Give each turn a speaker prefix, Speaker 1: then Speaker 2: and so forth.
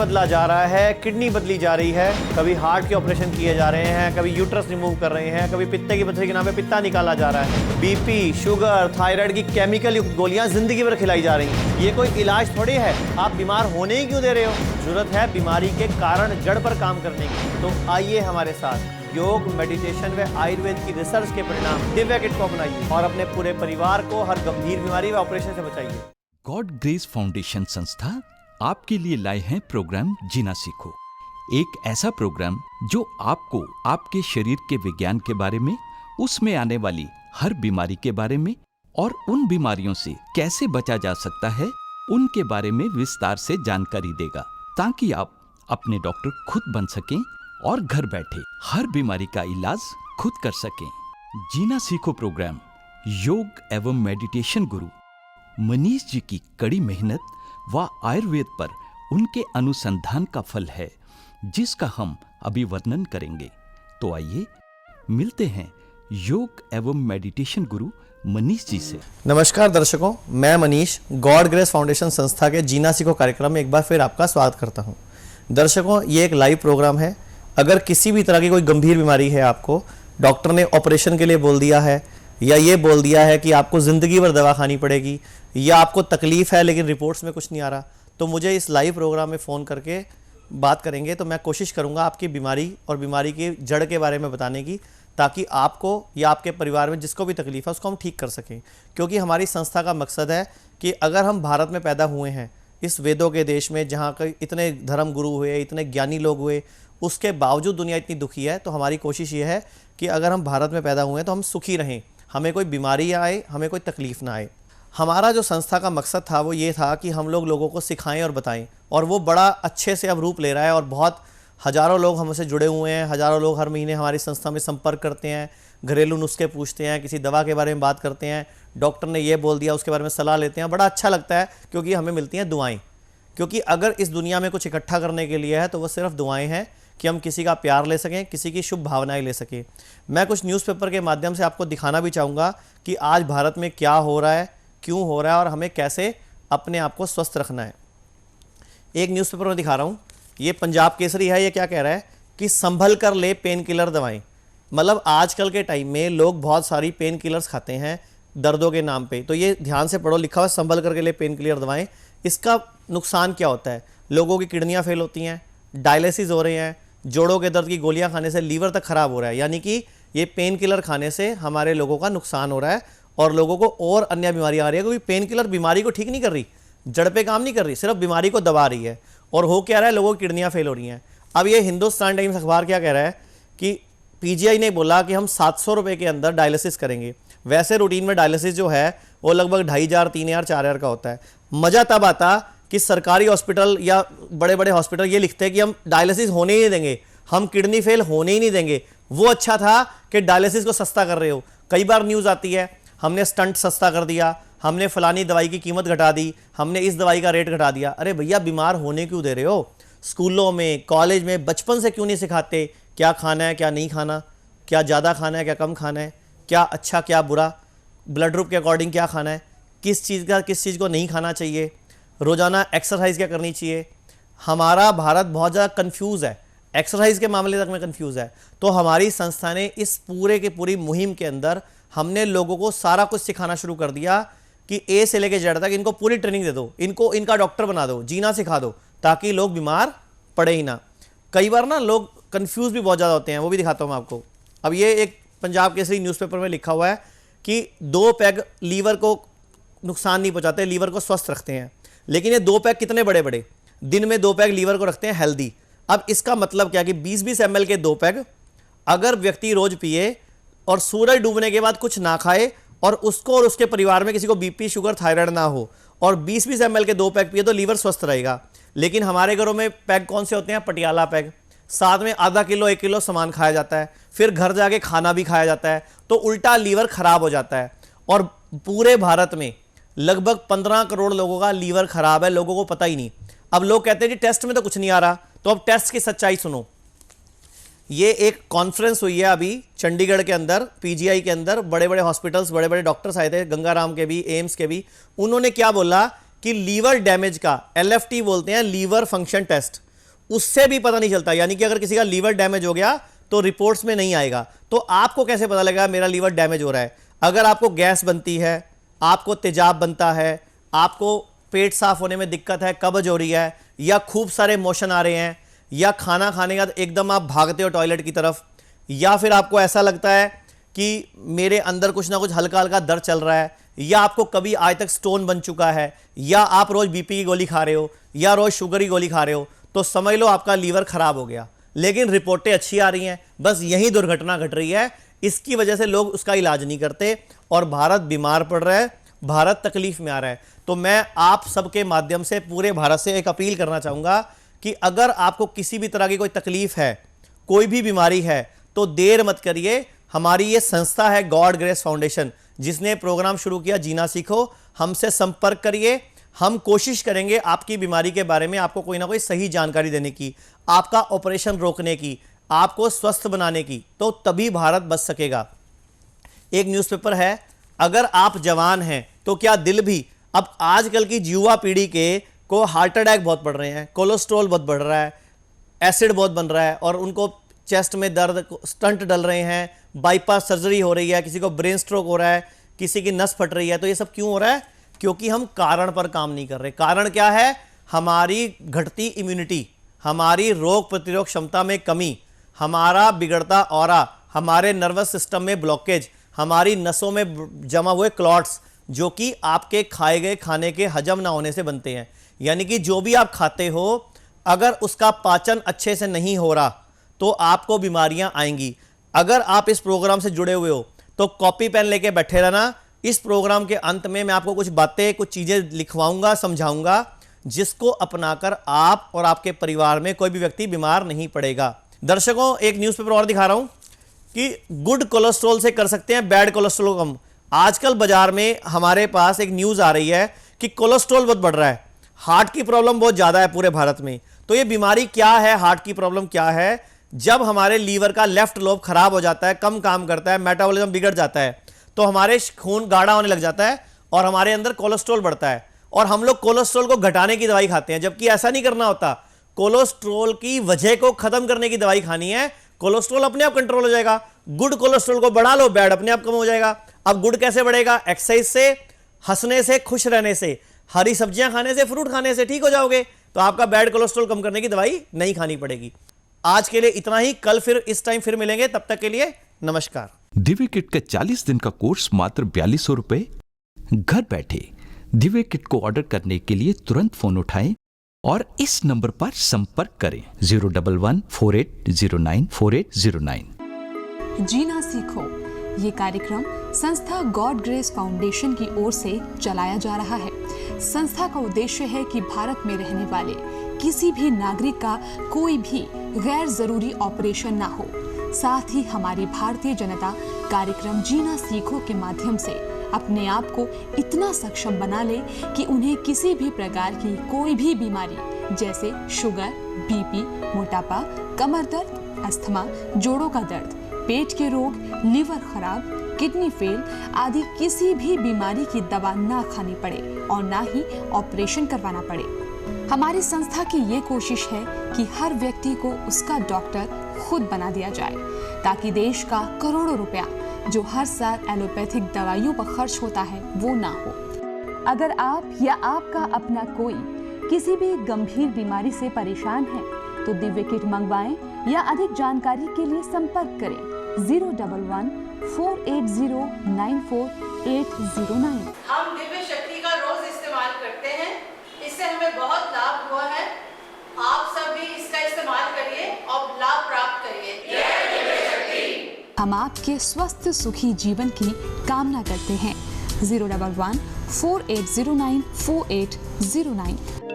Speaker 1: बदला जा रहा है, किडनी बदली जा रही है, कभी हार्ट के ऑपरेशन किए जा रहे हैं, कभी यूट्रस रिमूव कर रहे हैं, कभी पित्ते की पथरी के नाम पे पित्ता निकाला जा रहा है, बीपी, शुगर, थायराइड की केमिकल युक्त गोलियां जिंदगी भर खिलाई जा रही हैं। ये कोई इलाज थोड़ी है। आप बीमार होने ही क्यों दे रहे हो? जरूरत है बीमारी के कारण जड़ पर काम करने की। तो आइए हमारे साथ योग, मेडिटेशन व आयुर्वेद की रिसर्च के परिणाम दिव्या किट को अपनाइए और अपने पूरे परिवार को हर गंभीर बीमारी व ऑपरेशन से बचाइए।
Speaker 2: गॉड ग्रेस फाउंडेशन संस्था आपके लिए लाए हैं प्रोग्राम जीना सीखो। एक ऐसा प्रोग्राम जो आपको आपके शरीर के विज्ञान के बारे में, उसमें आने वाली हर बीमारी के बारे में और उन बीमारियों से कैसे बचा जा सकता है उनके बारे में विस्तार से जानकारी देगा, ताकि आप अपने डॉक्टर खुद बन सकें और घर बैठे हर बीमारी का इलाज खुद कर सकें। जीना सीखो प्रोग्राम योग एवं मेडिटेशन गुरु मनीष जी की कड़ी मेहनत व आयुर्वेद पर उनके अनुसंधान का फल है, जिसका हम अभी वर्णन करेंगे। तो आइए मिलते हैं योग एवं मेडिटेशन गुरु मनीष जी से।
Speaker 1: नमस्कार दर्शकों, मैं मनीष गॉड ग्रेस फाउंडेशन संस्था के जीना सीखो कार्यक्रम में एक बार फिर आपका स्वागत करता हूं। दर्शकों, ये एक लाइव प्रोग्राम है। अगर किसी भी तरह की कोई गंभीर बीमारी है, आपको डॉक्टर ने ऑपरेशन के लिए बोल दिया है या ये बोल दिया है कि आपको ज़िंदगी भर दवा खानी पड़ेगी, या आपको तकलीफ़ है लेकिन रिपोर्ट्स में कुछ नहीं आ रहा, तो मुझे इस लाइव प्रोग्राम में फ़ोन करके बात करेंगे। तो मैं कोशिश करूंगा आपकी बीमारी और बीमारी की जड़ के बारे में बताने की, ताकि आपको या आपके परिवार में जिसको भी तकलीफ़ है उसको हम ठीक कर सकें। क्योंकि हमारी संस्था का मकसद है कि अगर हम भारत में पैदा हुए हैं, इस वेदों के देश में जहाँ के इतने धर्म गुरु हुए, इतने ज्ञानी लोग हुए, उसके बावजूद दुनिया इतनी दुखी है, तो हमारी कोशिश ये है कि अगर हम भारत में पैदा हुए हैं तो हम सुखी रहें, हमें कोई बीमारी आए, हमें कोई तकलीफ़ ना आए। हमारा जो संस्था का मकसद था वो ये था कि हम लोगों को सिखाएं और बताएं, और वो बड़ा अच्छे से अब रूप ले रहा है। और बहुत हज़ारों लोग हमसे जुड़े हुए हैं, हज़ारों लोग हर महीने हमारी संस्था में संपर्क करते हैं, घरेलू नुस्खे पूछते हैं, किसी दवा के बारे में बात करते हैं, डॉक्टर ने ये बोल दिया उसके बारे में सलाह लेते हैं। बड़ा अच्छा लगता है क्योंकि हमें मिलती हैं दुआएं। क्योंकि अगर इस दुनिया में कुछ इकट्ठा करने के लिए है तो वो सिर्फ दुआएं हैं, कि हम किसी का प्यार ले सकें, किसी की शुभ भावनाएं ले सकें। मैं कुछ न्यूज़पेपर के माध्यम से आपको दिखाना भी चाहूँगा कि आज भारत में क्या हो रहा है, क्यों हो रहा है और हमें कैसे अपने आप को स्वस्थ रखना है। एक न्यूज़पेपर में दिखा रहा हूँ, ये पंजाब केसरी है। ये क्या कह रहा है कि संभल कर ले पेन किलर दवाएं। मतलब आजकल के टाइम में लोग बहुत सारी पेन किलर्स खाते हैं दर्दों के नाम पे। तो ये ध्यान से पढ़ो, लिखा हुआ है संभल करके ले पेन किलर दवाएं। इसका नुकसान क्या होता है? लोगों की किडनियाँ फेल होती हैं, डायलिसिस हो रहे हैं, जोड़ों के दर्द की गोलियां खाने से लीवर तक खराब हो रहा है। यानी कि ये पेन किलर खाने से हमारे लोगों का नुकसान हो रहा है और लोगों को और अन्य बीमारियां आ रही है। क्योंकि पेन किलर बीमारी को ठीक नहीं कर रही, जड़ पे काम नहीं कर रही, सिर्फ बीमारी को दबा रही है। और हो क्या रहा है, लोगों की किडनियां फेल हो रही हैं। अब ये हिंदुस्तान टाइम्स अखबार क्या कह रहा है कि पीजीआई ने बोला कि हम 700 रुपये के अंदर डायलिसिस करेंगे। वैसे रूटीन में डायलिसिस जो है वो लगभग 2500, 3000, 4000 का होता है। मज़ा तब आता कि सरकारी हॉस्पिटल या बड़े बड़े हॉस्पिटल ये लिखते हैं कि हम डायलिसिस होने ही नहीं देंगे, हम किडनी फेल होने ही नहीं देंगे। वो अच्छा था कि डायलिसिस को सस्ता कर रहे हो। कई बार न्यूज़ आती है हमने स्टंट सस्ता कर दिया, हमने फलानी दवाई की कीमत घटा दी, हमने इस दवाई का रेट घटा दिया। अरे भैया, बीमार होने क्यों दे रहे हो? स्कूलों में, कॉलेज में बचपन से क्यों नहीं सिखाते क्या खाना है, क्या नहीं खाना, क्या ज़्यादा खाना है, क्या कम खाना है, क्या अच्छा क्या बुरा, ब्लड ग्रुप के अकॉर्डिंग क्या खाना है, किस चीज़ को नहीं खाना चाहिए, रोज़ाना एक्सरसाइज क्या करनी चाहिए। हमारा भारत बहुत ज़्यादा कन्फ्यूज़ है, एक्सरसाइज के मामले तक में कंफ्यूज है। तो हमारी संस्था ने इस पूरे के पूरी मुहिम के अंदर हमने लोगों को सारा कुछ सिखाना शुरू कर दिया कि ए से लेके जेड तक इनको पूरी ट्रेनिंग दे दो, इनको इनका डॉक्टर बना दो, जीना सिखा दो, ताकि लोग बीमार पड़े ही ना। कई बार ना लोग कंफ्यूज भी बहुत ज़्यादा होते हैं, वो भी दिखाता हूँ मैं आपको। अब ये एक पंजाब केसरी न्यूज़पेपर में लिखा हुआ है कि 2 पैग लीवर को नुकसान नहीं पहुँचाते, लीवर को स्वस्थ रखते हैं। लेकिन ये 2 पैग कितने बड़े बड़े, दिन में 2 पैग लीवर को रखते हैं हेल्दी। अब इसका मतलब क्या कि 20-20 ml के 2 पैग अगर व्यक्ति रोज पिए और सूरज डूबने के बाद कुछ ना खाए और उसको और उसके परिवार में किसी को बीपी, शुगर, थायराइड ना हो और 20-20 ml के 2 पैग पिए तो लीवर स्वस्थ रहेगा। लेकिन हमारे घरों में पैग कौन से होते हैं? पटियाला पैग। साथ में आधा किलो 1 किलो सामान खाया जाता है, फिर घर जाके खाना भी खाया जाता है, तो उल्टा लीवर खराब हो जाता है। और पूरे भारत में लगभग 15 करोड़ लोगों का लीवर खराब है, लोगों को पता ही नहीं। अब लोग कहते हैं कि टेस्ट में तो कुछ नहीं आ रहा, तो अब टेस्ट की सच्चाई सुनो। ये एक कॉन्फ्रेंस हुई है अभी चंडीगढ़ के अंदर, पीजीआई के अंदर, बड़े बड़े हॉस्पिटल्स, बड़े बड़े डॉक्टर्स आए थे, गंगाराम के भी, एम्स के भी। उन्होंने क्या बोला कि लीवर डैमेज का LFT बोलते हैं, लीवर फंक्शन टेस्ट, उससे भी पता नहीं चलता। यानी कि अगर किसी का लीवर डैमेज हो गया तो रिपोर्ट्स में नहीं आएगा। तो आपको कैसे पता लगेगा मेरा लीवर डैमेज हो रहा है? अगर आपको गैस बनती है, आपको तेजाब बनता है, आपको पेट साफ होने में दिक्कत है, कब्ज हो रही है, या खूब सारे मोशन आ रहे हैं, या खाना खाने के बाद एकदम आप भागते हो टॉयलेट की तरफ, या फिर आपको ऐसा लगता है कि मेरे अंदर कुछ ना कुछ हल्का हल्का दर्द चल रहा है, या आपको कभी आज तक स्टोन बन चुका है, या आप रोज बीपी की गोली खा रहे हो, या रोज शुगर की गोली खा रहे हो, तो समझ लो आपका लीवर खराब हो गया। लेकिन रिपोर्टें अच्छी आ रही हैं, बस यही दुर्घटना घट रही है। इसकी वजह से लोग उसका इलाज नहीं करते और भारत बीमार पड़ रहा है, भारत तकलीफ में आ रहा है। तो मैं आप सबके माध्यम से पूरे भारत से एक अपील करना चाहूंगा कि अगर आपको किसी भी तरह की कोई तकलीफ है, कोई भी बीमारी है, तो देर मत करिए। हमारी ये संस्था है गॉड ग्रेस फाउंडेशन, जिसने प्रोग्राम शुरू किया जीना सीखो। हमसे संपर्क करिए, हम कोशिश करेंगे आपकी बीमारी के बारे में आपको कोई ना कोई सही जानकारी देने की, आपका ऑपरेशन रोकने की, आपको स्वस्थ बनाने की। तो तभी भारत बच सकेगा। एक न्यूज़पेपर है, अगर आप जवान हैं तो क्या दिल भी। अब आजकल की युवा पीढ़ी के को हार्ट अटैक बहुत बढ़ रहे हैं, कोलेस्ट्रॉल बहुत बढ़ रहा है, एसिड बहुत बन रहा है, और उनको चेस्ट में दर्द, स्टंट डल रहे हैं, बाईपास सर्जरी हो रही है, किसी को ब्रेन स्ट्रोक हो रहा है, किसी की नस फट रही है। तो ये सब क्यों हो रहा है? क्योंकि हम कारण पर काम नहीं कर रहे। कारण क्या है? हमारी घटती इम्यूनिटी, हमारी रोग प्रतिरोध क्षमता में कमी, हमारा बिगड़ता ऑरा, हमारे नर्वस सिस्टम में ब्लॉकेज, हमारी नसों में जमा हुए क्लॉट्स, जो कि आपके खाए गए खाने के हजम ना होने से बनते हैं। यानी कि जो भी आप खाते हो, अगर उसका पाचन अच्छे से नहीं हो रहा तो आपको बीमारियां आएंगी। अगर आप इस प्रोग्राम से जुड़े हुए हो तो कॉपी पेन लेके बैठे रहना। इस प्रोग्राम के अंत में मैं आपको कुछ बातें, कुछ चीजें लिखवाऊंगा, समझाऊंगा, जिसको अपनाकर आप और आपके परिवार में कोई भी व्यक्ति बीमार नहीं पड़ेगा। दर्शकों, एक न्यूज़पेपर और दिखा रहा हूं कि गुड कोलेस्ट्रॉल से कर सकते हैं बैड कोलेस्ट्रॉल कम। आजकल बाजार में हमारे पास एक न्यूज़ आ रही है कि कोलेस्ट्रॉल बहुत बढ़ रहा है, हार्ट की प्रॉब्लम बहुत ज़्यादा है पूरे भारत में। तो ये बीमारी क्या है, हार्ट की प्रॉब्लम क्या है? जब हमारे लीवर का लेफ्ट लोब खराब हो जाता है, कम काम करता है, मेटाबॉलिज्म बिगड़ जाता है, तो हमारे खून गाढ़ा होने लग जाता है और हमारे अंदर कोलेस्ट्रॉल बढ़ता है, और हम लोग कोलेस्ट्रॉल को घटाने की दवाई खाते हैं, जबकि ऐसा नहीं करना होता। कोलेस्ट्रॉल की वजह को खत्म करने की दवाई खानी है। कोलेस्ट्रॉल अपने आप कंट्रोल हो जाएगा। गुड कोलेस्ट्रॉल को बढ़ा लो, बैड अपने आप कम हो जाएगा। अब गुड कैसे बढ़ेगा? एक्सरसाइज से, हंसने से, खुश रहने से, हरी सब्जियां खाने से, फ्रूट खाने से ठीक हो जाओगे। तो आपका बैड कोलेस्ट्रॉल कम करने की दवाई नहीं खानी पड़ेगी। आज के लिए इतना ही। कल फिर इस टाइम फिर मिलेंगे, तब तक के लिए नमस्कार।
Speaker 2: दिव्य किट का 40 दिन का कोर्स मात्र 4200 रुपए। घर बैठे दिव्य किट को ऑर्डर करने के लिए तुरंत फोन उठाएं और इस नंबर पर संपर्क करें 011-4809-4809।
Speaker 3: जीना सीखो ये कार्यक्रम संस्था गॉड ग्रेस फाउंडेशन की ओर से चलाया जा रहा है। संस्था का उद्देश्य है कि भारत में रहने वाले किसी भी नागरिक का कोई भी गैर जरूरी ऑपरेशन ना हो। साथ ही हमारी भारतीय जनता कार्यक्रम जीना सीखो के माध्यम से अपने आप को इतना सक्षम बना ले कि उन्हें किसी भी प्रकार की कोई भी बीमारी जैसे शुगर, बीपी, मोटापा, कमर दर्द, अस्थमा, जोड़ों का दर्द, पेट के रोग, लीवर खराब, किडनी फेल आदि किसी भी बीमारी की दवा ना खानी पड़े और ना ही ऑपरेशन करवाना पड़े। हमारी संस्था की ये कोशिश है कि हर व्यक्ति को उसका डॉक्टर खुद बना दिया जाए, ताकि देश का करोड़ों रुपया जो हर साल एलोपैथिक दवाइयों पर खर्च होता है वो ना हो। अगर आप या आपका अपना कोई किसी भी गंभीर बीमारी से परेशान है तो दिव्य किट मंगवाएं या अधिक जानकारी के लिए संपर्क करें 011-480-94809।
Speaker 4: हम दिव्य शक्ति का रोज इस्तेमाल करते हैं, इससे हमें बहुत लाभ हुआ है। आप सब भी इसका इस्तेमाल करिए और लाभ प्राप्त करिए।
Speaker 3: हम आपके स्वस्थ सुखी जीवन की कामना करते हैं। 011-4809-4809।